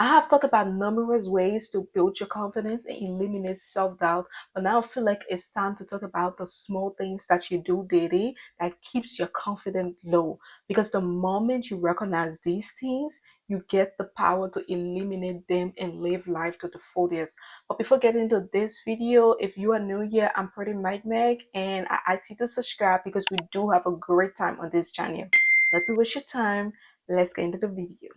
I have talked about numerous ways to build your confidence and eliminate self-doubt, but now I feel like it's time to talk about the small things that you do daily that keeps your confidence low. Because the moment you recognize these things, you get the power to eliminate them and live life to the fullest. But before getting into this video, if you are new here, I'm Pretty Mike Meg, and I ask you to subscribe because we do have a great time on this channel. Not to waste your time, let's get into the video.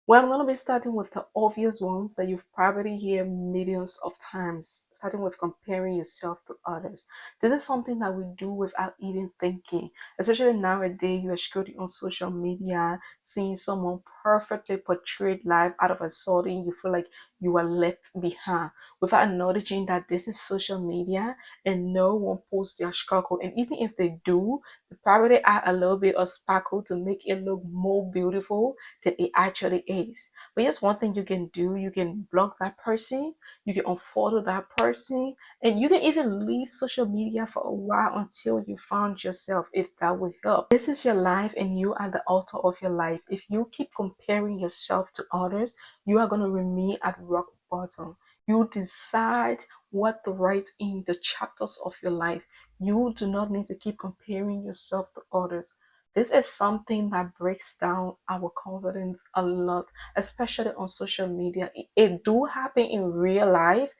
Well, I'm going to be starting with the obvious ones that you've probably heard millions of times, starting with comparing yourself to others. This is something that we do without even thinking, especially nowadays. You are scrolling on social media, seeing someone perfectly portrayed life. Out of a sudden, you feel like you are left behind without acknowledging that this is social media and no one posts their struggle. And even if they do, they probably add a little bit of sparkle to make it look more beautiful than it actually is. But here's one thing you can do: you can block that person, you can unfollow that person, and you can even leave social media for a while until you found yourself, if that will help. This is your life and you are the author of your life. If you keep comparing yourself to others, you are going to remain at rock bottom. You decide what to write in the chapters of your life. You do not need to keep comparing yourself to others. This is something that breaks down our confidence a lot, especially on social media. It do happen in real life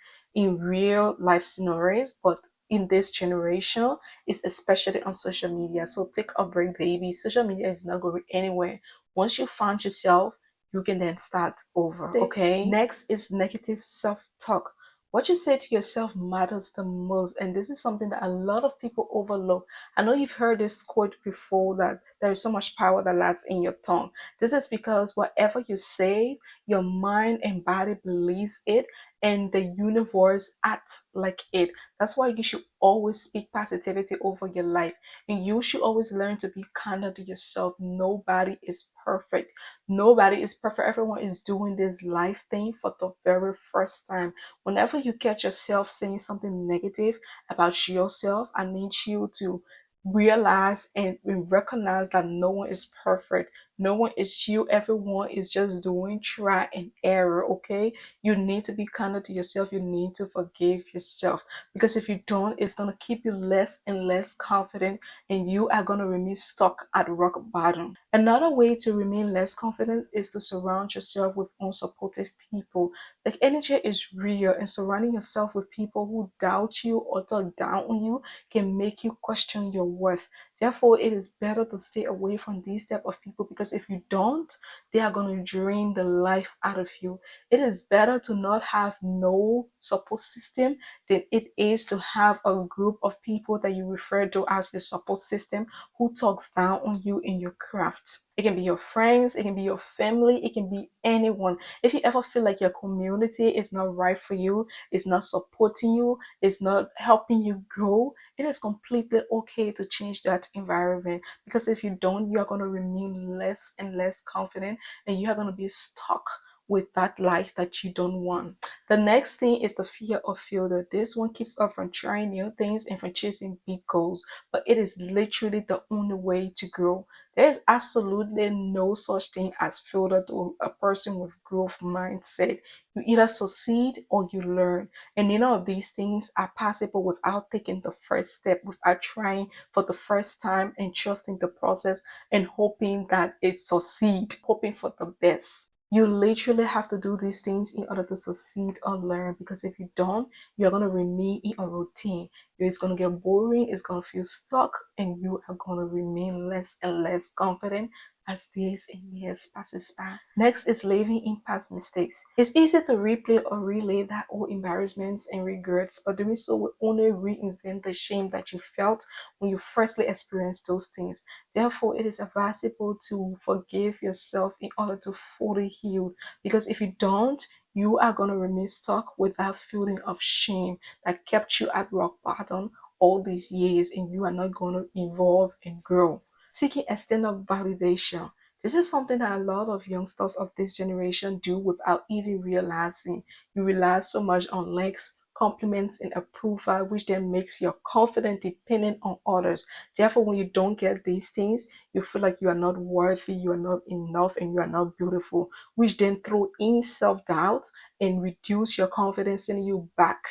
scenarios, but in this generation, it's especially on social media. So take a break, baby. Social media is not going anywhere. Once you find yourself, you can then start over. Okay. Next is negative self-talk. What you say to yourself matters the most, and this is something that a lot of people overlook. I know you've heard this quote before, that there is so much power that lies in your tongue. This is because whatever you say, your mind and body believes it, and the universe acts like it. That's why you should always speak positivity over your life, and you should always learn to be kinder to yourself. Nobody is perfect. Nobody is perfect. Everyone is doing this life thing for the very first time. Whenever you catch yourself saying something negative about yourself, I need you to realize and recognize that no one is perfect. No one is you. Everyone is just doing try and error. Okay, you need to be kinder to yourself. You need to forgive yourself, because if you don't, it's going to keep you less and less confident, and you are going to remain stuck at rock bottom. Another way to remain less confident is to surround yourself with unsupportive people. Like, energy is real, and surrounding yourself with people who doubt you or talk down on you can make you question your worth. Therefore, it is better to stay away from these type of people, because if you don't, they are going to drain the life out of you. It is better to not have no support system than it is to have a group of people that you refer to as your support system, who talks down on you in your craft. It can be your friends, it can be your family, it can be anyone. If you ever feel like your community is not right for you, is not supporting you, is not helping you grow, it is completely okay to change that environment, because if you don't, you are going to remain less and less confident, and you are going to be stuck with that life that you don't want. The next thing is the fear of failure. This one keeps us from trying new things and from chasing big goals, but it is literally the only way to grow. There is absolutely no such thing as failure to a person with growth mindset. You either succeed or you learn, and none of these things are possible without taking the first step, without trying for the first time and trusting the process and hoping that it succeed, hoping for the best. You literally have to do these things in order to succeed or learn, because if you don't, you're going to remain in a routine. It's going to get boring, it's going to feel stuck, and you are going to remain less and less confident as days and years passes by. Next is living in past mistakes. It's easy to replay or relay that old embarrassments and regrets, but doing so will only reinvent the shame that you felt when you firstly experienced those things. Therefore, it is advisable to forgive yourself in order to fully heal, because if you don't, you are going to remain stuck with that feeling of shame that kept you at rock bottom all these years, and you are not going to evolve and grow. Seeking external validation. This is something that a lot of youngsters of this generation do without even realizing. You rely so much on likes, compliments and approval, which then makes your confidence dependent on others. Therefore, when you don't get these things, you feel like you are not worthy, you are not enough, and you are not beautiful, which then throw in self-doubt and reduce your confidence, sending you back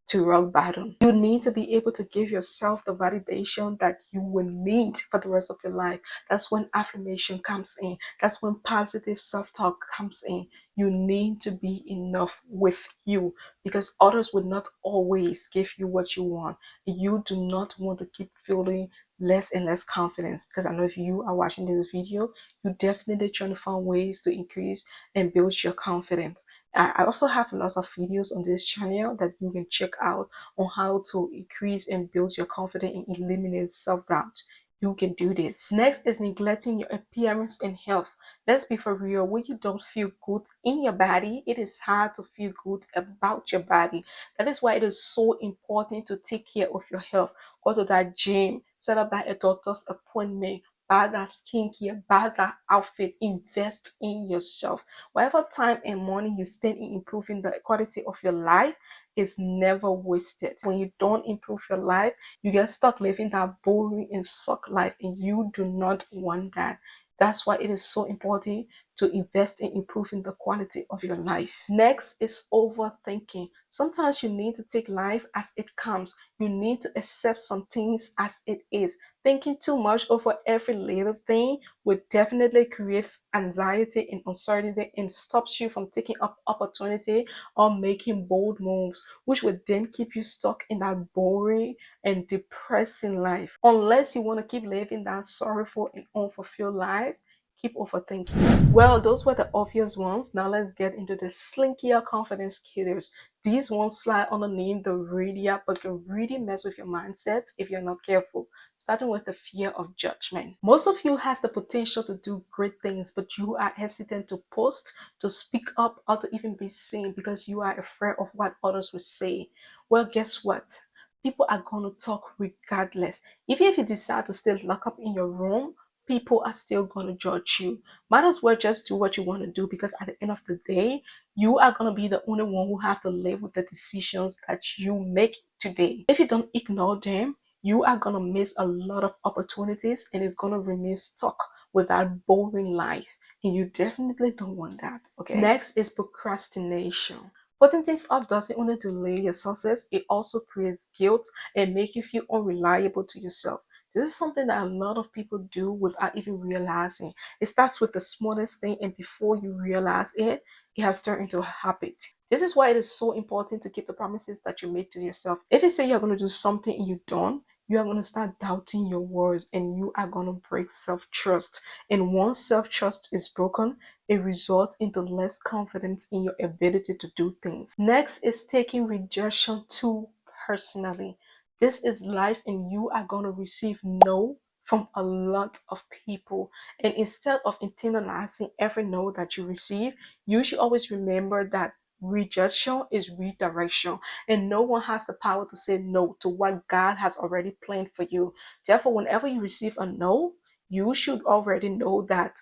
to rock bottom. You need to be able to give yourself the validation that you will need for the rest of your life. That's when affirmation comes in. That's when positive self-talk comes in. You need to be enough with you, because others will not always give you what you want. You do not want to keep feeling less and less confidence, because I know if you are watching this video, you definitely trying to find ways to increase and build your confidence. I also have lots of videos on this channel that you can check out on how to increase and build your confidence and eliminate self-doubt. You can do this. Next is neglecting your appearance and health. Let's be for real. When you don't feel good in your body, it is hard to feel good about your body. That is why it is so important to take care of your health. Go to that gym, set up that a doctor's appointment, buy that skincare, buy that outfit, invest in yourself. Whatever time and money you spend in improving the quality of your life is never wasted. When you don't improve your life, you get stuck living that boring and suck life, and you do not want that. That's why it is so important to invest in improving the quality of your life. Next is overthinking. Sometimes you need to take life as it comes. You need to accept some things as it is. Thinking too much over every little thing will definitely create anxiety and uncertainty and stops you from taking up opportunity or making bold moves, which will then keep you stuck in that boring and depressing life. Unless you want to keep living that sorrowful and unfulfilled life, keep overthinking. Well, those were the obvious ones. Now let's get into the slinkier confidence killers. These ones fly underneath the radar but can really mess with your mindset if you're not careful. Starting with the fear of judgment. Most of you has the potential to do great things, but you are hesitant to post, to speak up, or to even be seen because you are afraid of what others will say. Well, guess what? People are going to talk regardless. Even if you decide to stay locked up in your room, people are still going to judge you. Might as well just do what you want to do, because at the end of the day, you are going to be the only one who have to live with the decisions that you make today. If you don't ignore them, you are going to miss a lot of opportunities and it's going to remain stuck with that boring life. And you definitely don't want that. Okay. Next is procrastination. Putting things off doesn't only delay your success, it also creates guilt and make you feel unreliable to yourself. This is something that a lot of people do without even realizing. It starts with the smallest thing, and before you realize it, it has turned into a habit. This is why it is so important to keep the promises that you make to yourself. If you say you're going to do something and you don't, you are going to start doubting your words and you are going to break self-trust. And once self-trust is broken, it results into less confidence in your ability to do things. Next is taking rejection too personally. This is life and you are going to receive no from a lot of people. And instead of internalizing every no that you receive, you should always remember that rejection is redirection, and no one has the power to say no to what God has already planned for you. Therefore, whenever you receive a no, you should already know that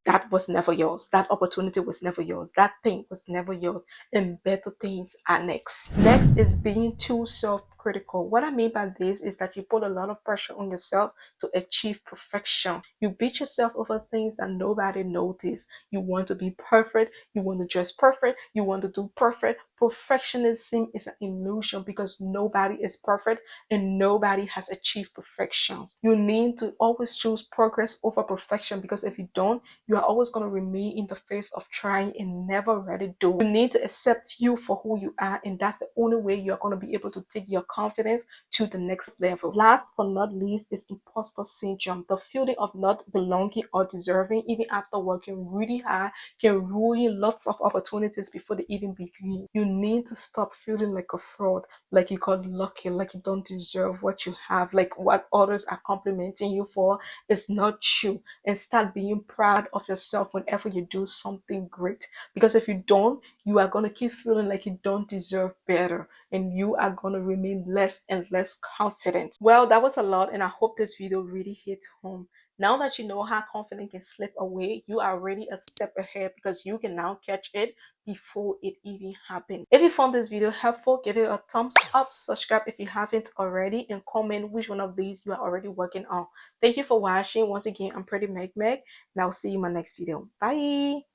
that was never yours. That opportunity was never yours. That thing was never yours. And better things are next. Next is being too self-critical. What I mean by this is that you put a lot of pressure on yourself to achieve perfection. You beat yourself over things that nobody noticed. You want to be perfect. You want to dress perfect. You want to do perfect. Perfectionism is an illusion because nobody is perfect and nobody has achieved perfection. You need to always choose progress over perfection, because if you don't, you are always going to remain in the phase of trying and never really do. You need to accept you for who you are, and that's the only way you're going to be able to take your confidence to the next level. Last but not least is imposter syndrome. The feeling of not belonging or deserving, even after working really hard, can ruin lots of opportunities before they even begin. You need to stop feeling like a fraud, like you got lucky, like you don't deserve what you have, like what others are complimenting you for is not true, and start being proud of yourself whenever you do something great. Because if you don't, you are going to keep feeling like you don't deserve better, and you are going to remain less and less confident. Well, that was a lot, and I hope this video really hit home. Now that you know how confidence can slip away, you are already a step ahead because you can now catch it before it even happened. If you found this video helpful, give it a thumbs up, subscribe if you haven't already, and comment which one of these you are already working on. Thank you for watching. Once again, I'm Pretty Meg Meg, and I'll see you in my next video. Bye.